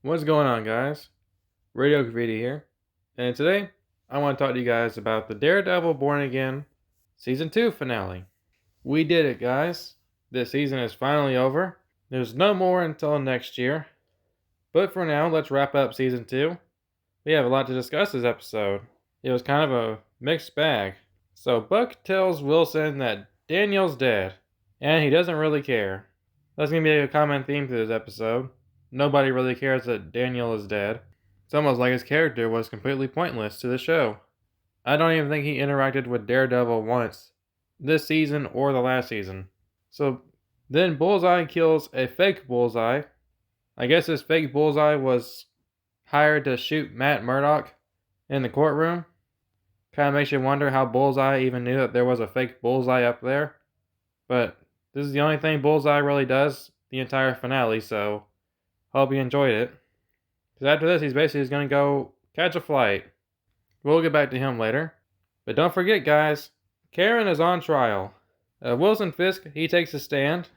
What's going on, guys? Radio Graffiti here, and today I want to talk to you guys about the Daredevil Born Again Season 2 finale. We did it, guys. This season is finally over. There's no more until next year. But for now, let's wrap up Season 2. We have a lot to discuss this episode. It was kind of a mixed bag. So Buck tells Wilson that Daniel's dead, and he doesn't really care. That's going to be a common theme to this episode. Nobody really cares that Daniel is dead. It's almost like his character was completely pointless to the show. I don't even think he interacted with Daredevil once, this season or the last season. So then Bullseye kills a fake Bullseye. I guess this fake Bullseye was hired to shoot Matt Murdock in the courtroom. Kind of makes you wonder how Bullseye even knew that there was a fake Bullseye up there. But this is the only thing Bullseye really does the entire finale, so hope you enjoyed it. Because after this, he's basically just going to go catch a flight. We'll get back to him later. But don't forget, guys, Karen is on trial. Wilson Fisk, he takes a stand.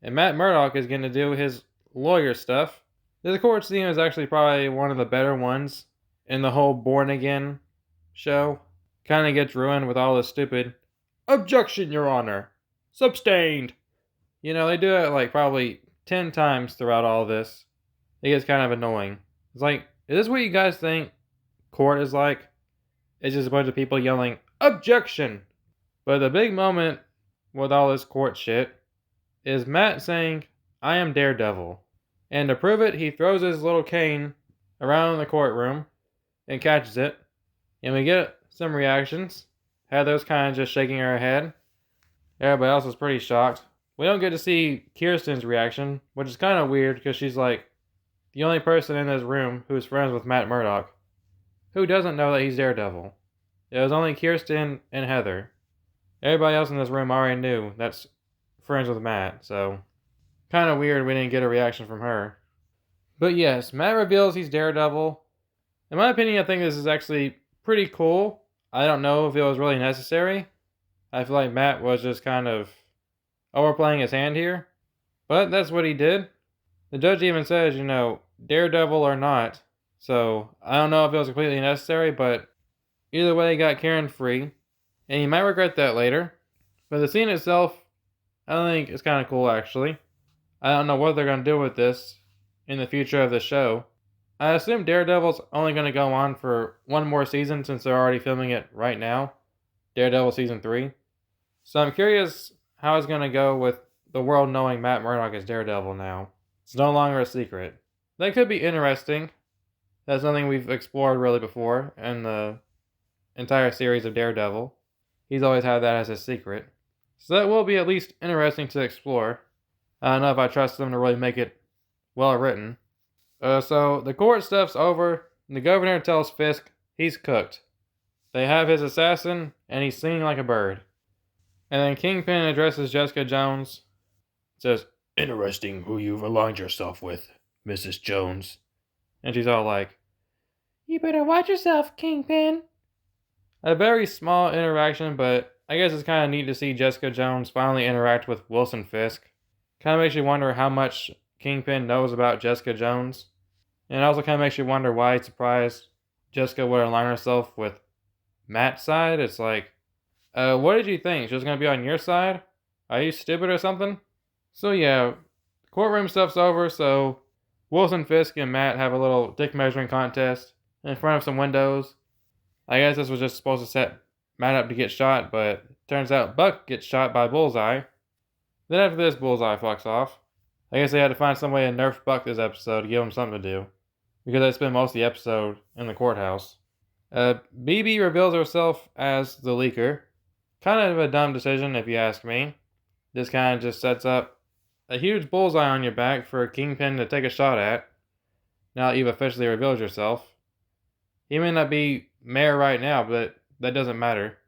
And Matt Murdock is going to do his lawyer stuff. This court scene is actually probably one of the better ones in the whole Born Again show. Kind of gets ruined with all this stupid, "Objection, Your Honor! Sustained!" You know, they do it like probably 10 times throughout all this. It gets kind of annoying. It's like, is this what you guys think court is like? It's just a bunch of people yelling, "Objection!" But the big moment with all this court shit is Matt saying, "I am Daredevil." And to prove it, he throws his little cane around the courtroom and catches it. And we get some reactions. Heather's kind of just shaking her head. Everybody else is pretty shocked. We don't get to see Kirsten's reaction, which is kind of weird because she's like the only person in this room who's friends with Matt Murdock. Who doesn't know that he's Daredevil? It was only Kirsten and Heather. Everybody else in this room already knew that's friends with Matt, so kind of weird we didn't get a reaction from her. But yes, Matt reveals he's Daredevil. In my opinion, I think this is actually pretty cool. I don't know if it was really necessary. I feel like Matt was just kind of overplaying his hand here. But that's what he did. The judge even says, Daredevil or not. So I don't know if it was completely necessary, but either way, he got Karen free. And you might regret that later. But the scene itself, I think it's kind of cool actually. I don't know what they're going to do with this in the future of the show. I assume Daredevil's only going to go on for one more season since they're already filming it right now. Daredevil Season 3. So I'm curious how it's going to go with the world knowing Matt Murdock is Daredevil now. It's no longer a secret. That could be interesting. That's something we've explored really before in the entire series of Daredevil. He's always had that as a secret. So that will be at least interesting to explore. I don't know if I trust them to really make it well written. So the court stuff's over, and the governor tells Fisk he's cooked. They have his assassin, and he's singing like a bird. And then Kingpin addresses Jessica Jones. Says, "Interesting who you've aligned yourself with, Mrs. Jones." And she's all like, "You better watch yourself, Kingpin." A very small interaction, but I guess it's kind of neat to see Jessica Jones finally interact with Wilson Fisk. Kind of makes you wonder how much Kingpin knows about Jessica Jones. And it also kind of makes you wonder why he's surprised Jessica would align herself with Matt's side. It's like, what did you think? She was going to be on your side? Are you stupid or something? So yeah, courtroom stuff's over, so Wilson Fisk and Matt have a little dick measuring contest in front of some windows. I guess this was just supposed to set Matt up to get shot, but turns out Buck gets shot by Bullseye. Then after this, Bullseye fucks off. I guess they had to find some way to nerf Buck this episode to give him something to do, because they spent most of the episode in the courthouse. BB reveals herself as the leaker. Kind of a dumb decision if you ask me. This kind of just sets up a huge bullseye on your back for a Kingpin to take a shot at, now that you've officially revealed yourself. He may not be mayor right now, but that doesn't matter.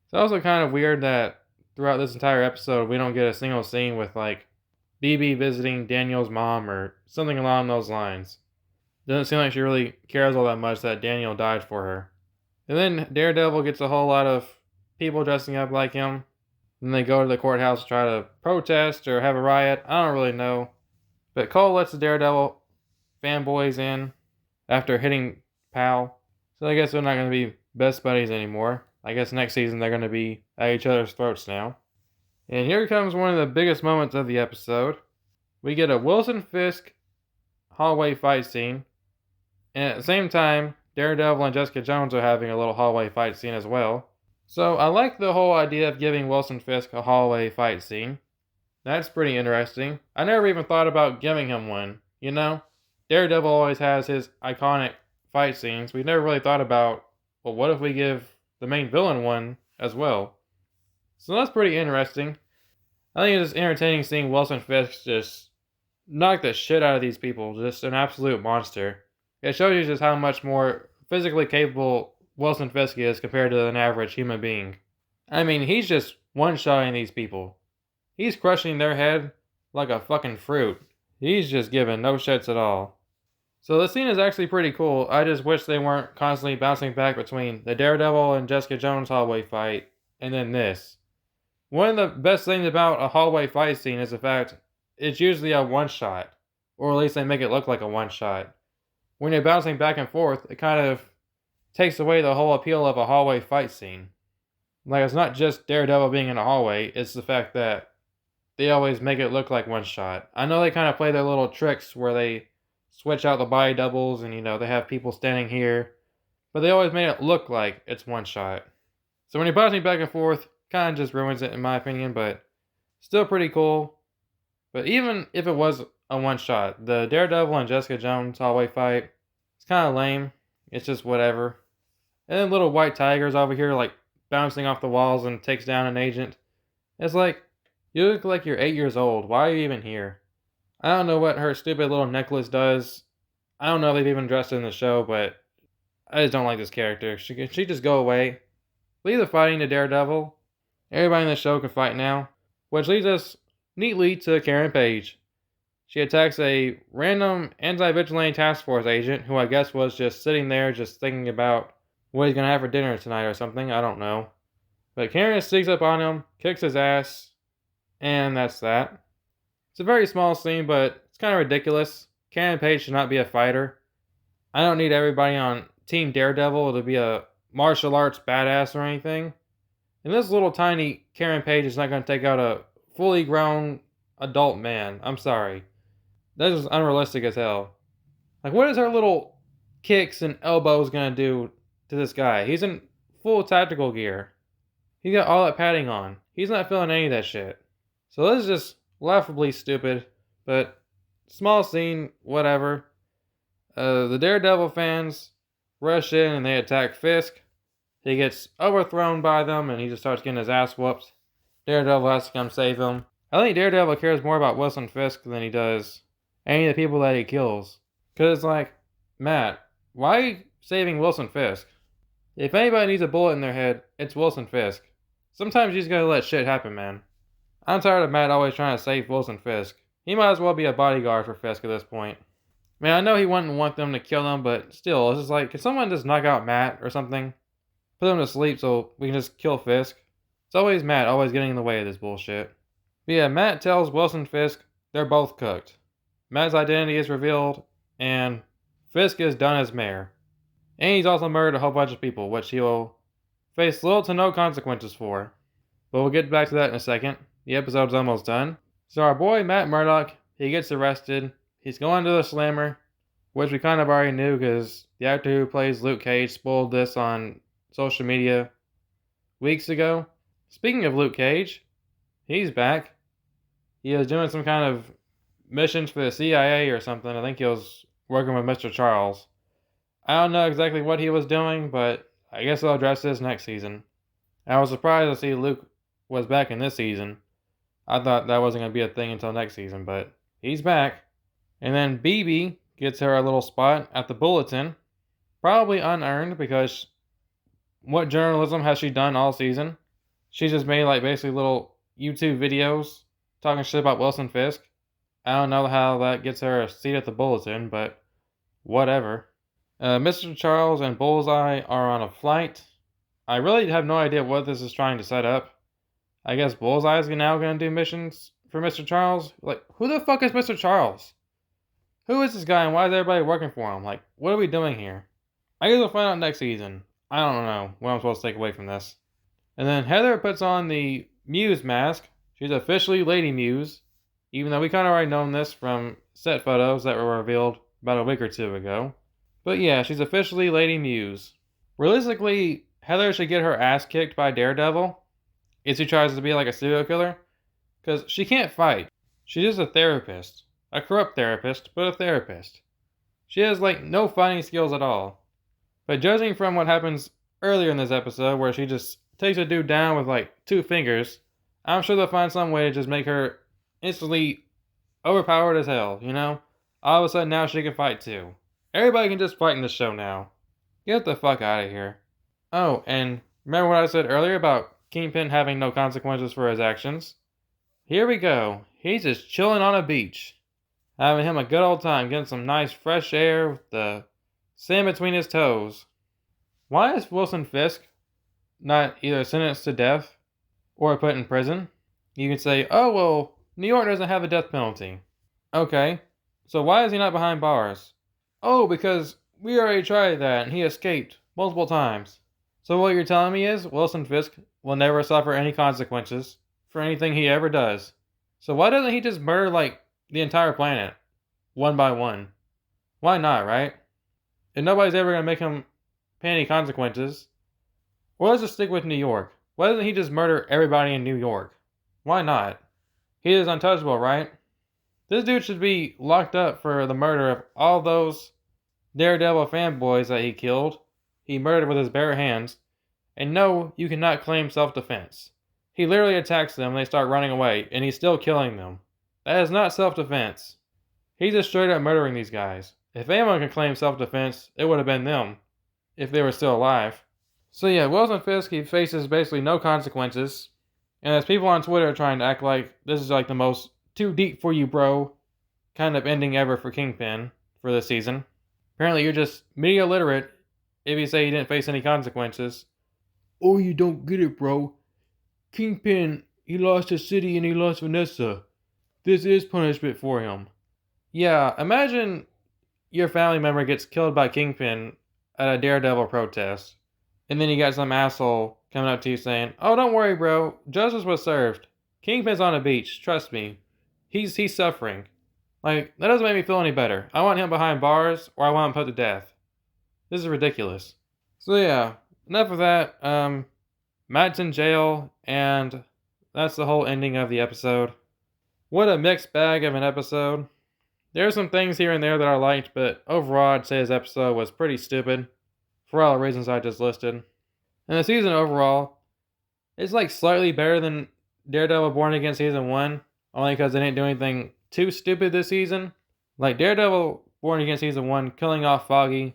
It's also kind of weird that throughout this entire episode, we don't get a single scene with, like, BB visiting Daniel's mom or something along those lines. Doesn't seem like she really cares all that much that Daniel died for her. And then Daredevil gets a whole lot of people dressing up like him. Then they go to the courthouse to try to protest or have a riot. I don't really know. But Cole lets the Daredevil fanboys in after hitting Pal. So I guess they're not going to be best buddies anymore. I guess next season they're going to be at each other's throats now. And here comes one of the biggest moments of the episode. We get a Wilson Fisk hallway fight scene. And at the same time, Daredevil and Jessica Jones are having a little hallway fight scene as well. So I like the whole idea of giving Wilson Fisk a hallway fight scene. That's pretty interesting. I never even thought about giving him one, you know? Daredevil always has his iconic fight scenes. We never really thought about, well, what if we give the main villain one as well? So that's pretty interesting. I think it's entertaining seeing Wilson Fisk just knock the shit out of these people. Just an absolute monster. It shows you just how much more physically capable Wilson Fisk is compared to an average human being. I mean, he's just one-shotting these people. He's crushing their head like a fucking fruit. He's just giving no shits at all. So the scene is actually pretty cool. I just wish they weren't constantly bouncing back between the Daredevil and Jessica Jones hallway fight and then this. One of the best things about a hallway fight scene is the fact it's usually a one-shot. Or at least they make it look like a one-shot. When you're bouncing back and forth, it kind of takes away the whole appeal of a hallway fight scene. Like, it's not just Daredevil being in a hallway, it's the fact that they always make it look like one shot. I know they kind of play their little tricks where they switch out the body doubles and, they have people standing here, but they always made it look like it's one shot. So when you're bouncing back and forth, kind of just ruins it in my opinion, but still pretty cool. But even if it was a one shot, the Daredevil and Jessica Jones hallway fight, it's kind of lame. It's just whatever. And then little white tigers over here like bouncing off the walls and takes down an agent. It's like, you look like you're 8 years old. Why are you even here? I don't know what her stupid little necklace does. I don't know if they've even addressed it in the show, but I just don't like this character. She just go away. Leave the fighting to Daredevil. Everybody in the show can fight now. Which leads us neatly to Karen Page. She attacks a random anti-vigilante task force agent who I guess was just sitting there just thinking about what he's going to have for dinner tonight or something. I don't know. But Karen sneaks up on him, kicks his ass, and that's that. It's a very small scene, but it's kind of ridiculous. Karen Page should not be a fighter. I don't need everybody on Team Daredevil to be a martial arts badass or anything. And this little tiny Karen Page is not going to take out a fully grown adult man. I'm sorry. That is unrealistic as hell. Like, what is her little kicks and elbows going to do to this guy? He's in full tactical gear. He got all that padding on. He's not feeling any of that shit. So this is just laughably stupid, but small scene, whatever. The Daredevil fans rush in and they attack Fisk. He gets overthrown by them and he just starts getting his ass whooped. Daredevil has to come save him. I think Daredevil cares more about Wilson Fisk than he does any of the people that he kills. Because it's like, Matt, why are you saving Wilson Fisk? If anybody needs a bullet in their head, it's Wilson Fisk. Sometimes you just gotta let shit happen, man. I'm tired of Matt always trying to save Wilson Fisk. He might as well be a bodyguard for Fisk at this point. Man, I know he wouldn't want them to kill him, but still, it's just like, can someone just knock out Matt or something? Put him to sleep so we can just kill Fisk. It's always Matt always getting in the way of this bullshit. But yeah, Matt tells Wilson Fisk they're both cooked. Matt's identity is revealed, and Fisk is done as mayor. And he's also murdered a whole bunch of people, which he will face little to no consequences for. But we'll get back to that in a second. The episode's almost done. So our boy Matt Murdock, he gets arrested. He's going to the Slammer, which we kind of already knew because the actor who plays Luke Cage spoiled this on social media weeks ago. Speaking of Luke Cage, he's back. He was doing some kind of missions for the CIA or something. I think he was working with Mr. Charles. I don't know exactly what he was doing, but I guess they'll address this next season. I was surprised to see Luke was back in this season. I thought that wasn't going to be a thing until next season, but he's back. And then BB gets her a little spot at the Bulletin. Probably unearned because what journalism has she done all season? She's just made like basically little YouTube videos talking shit about Wilson Fisk. I don't know how that gets her a seat at the Bulletin, but whatever. Mr. Charles and Bullseye are on a flight. I really have no idea what this is trying to set up. I guess Bullseye is now going to do missions for Mr. Charles. Like, who the fuck is Mr. Charles? Who is this guy and why is everybody working for him? Like, what are we doing here? I guess we'll find out next season. I don't know what I'm supposed to take away from this. And then Heather puts on the Muse mask. She's officially Lady Muse, even though we kind of already known this from set photos that were revealed about a week or two ago. But yeah, she's officially Lady Muse. Realistically, Heather should get her ass kicked by Daredevil if she tries to be like a serial killer, because she can't fight. She's just a therapist. A corrupt therapist, but a therapist. She has like no fighting skills at all. But judging from what happens earlier in this episode, where she just takes a dude down with like 2 fingers, I'm sure they'll find some way to just make her instantly overpowered as hell, you know? All of a sudden now she can fight too. Everybody can just fight in this show now. Get the fuck out of here. Oh, and remember what I said earlier about Kingpin having no consequences for his actions? Here we go. He's just chilling on a beach. Having him a good old time, getting some nice fresh air with the sand between his toes. Why is Wilson Fisk not either sentenced to death or put in prison? You can say, oh, well, New York doesn't have a death penalty. Okay, so why is he not behind bars? Oh, because we already tried that and he escaped multiple times. So what you're telling me is Wilson Fisk will never suffer any consequences for anything he ever does. So why doesn't he just murder, like, the entire planet, one by one? Why not, right? If nobody's ever going to make him pay any consequences, well, let's just stick with New York. Why doesn't he just murder everybody in New York? Why not? He is untouchable, right? This dude should be locked up for the murder of all those Daredevil fanboys that he killed. He murdered with his bare hands. And no, you cannot claim self-defense. He literally attacks them and they start running away, and he's still killing them. That is not self-defense. He's just straight up murdering these guys. If anyone can claim self-defense, it would have been them, if they were still alive. So yeah, Wilson Fisk, he faces basically no consequences. And there's people on Twitter trying to act like this is like the most too deep for you, bro, kind of ending ever for Kingpin for this season. Apparently you're just media literate if you say he didn't face any consequences. Oh, you don't get it, bro. Kingpin, he lost his city and he lost Vanessa. This is punishment for him. Yeah, imagine your family member gets killed by Kingpin at a Daredevil protest. And then you got some asshole coming up to you saying, oh, don't worry, bro. Justice was served. Kingpin's on a beach. Trust me. He's suffering. Like, that doesn't make me feel any better. I want him behind bars or I want him put to death. This is ridiculous. So yeah, enough of that. Matt's in jail, and that's the whole ending of the episode. What a mixed bag of an episode. There are some things here and there that I liked, but overall I'd say this episode was pretty stupid, for all the reasons I just listed. And the season overall, it's like slightly better than Daredevil Born Again Season 1, only because they didn't do anything too stupid this season. Like Daredevil Born Again Season 1, killing off Foggy,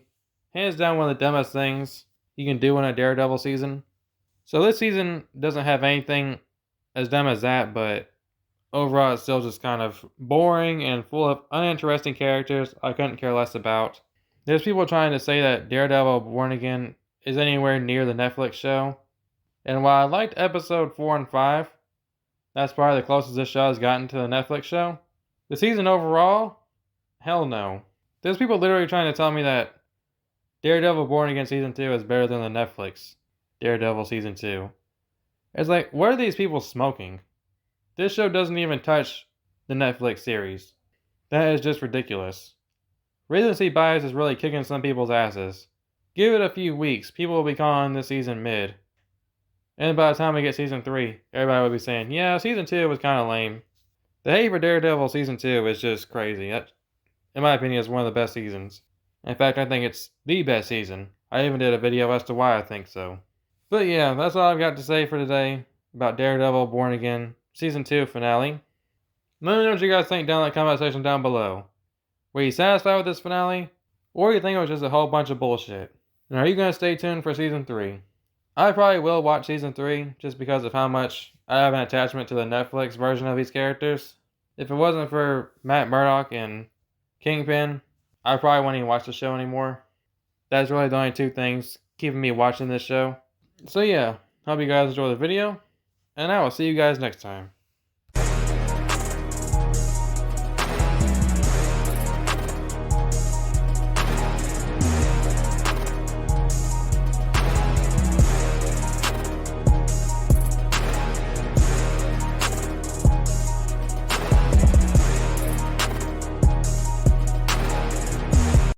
hands down one of the dumbest things you can do in a Daredevil season. So this season doesn't have anything as dumb as that, but overall it's still just kind of boring and full of uninteresting characters I couldn't care less about. There's people trying to say that Daredevil Born Again is anywhere near the Netflix show. And while I liked episode 4 and 5, that's probably the closest this show has gotten to the Netflix show. The season overall? Hell no. There's people literally trying to tell me that Daredevil Born Again Season 2 is better than the Netflix Daredevil Season 2. It's like, what are these people smoking? This show doesn't even touch the Netflix series. That is just ridiculous. Recency bias is really kicking some people's asses. Give it a few weeks, people will be calling this season mid. And by the time we get Season 3, everybody will be saying, yeah, Season 2 was kind of lame. The hate for Daredevil Season 2 is just crazy. That, in my opinion, is one of the best seasons. In fact, I think it's the best season. I even did a video as to why I think so. But yeah, that's all I've got to say for today about Daredevil Born Again Season 2 finale. Let me know what you guys think down in the comment section down below. Were you satisfied with this finale? Or you think it was just a whole bunch of bullshit? And are you going to stay tuned for Season 3? I probably will watch Season 3 just because of how much I have an attachment to the Netflix version of these characters. If it wasn't for Matt Murdock and Kingpin, I probably wouldn't even watch the show anymore. That's really the only two things keeping me watching this show. So yeah, hope you guys enjoy the video, and I will see you guys next time.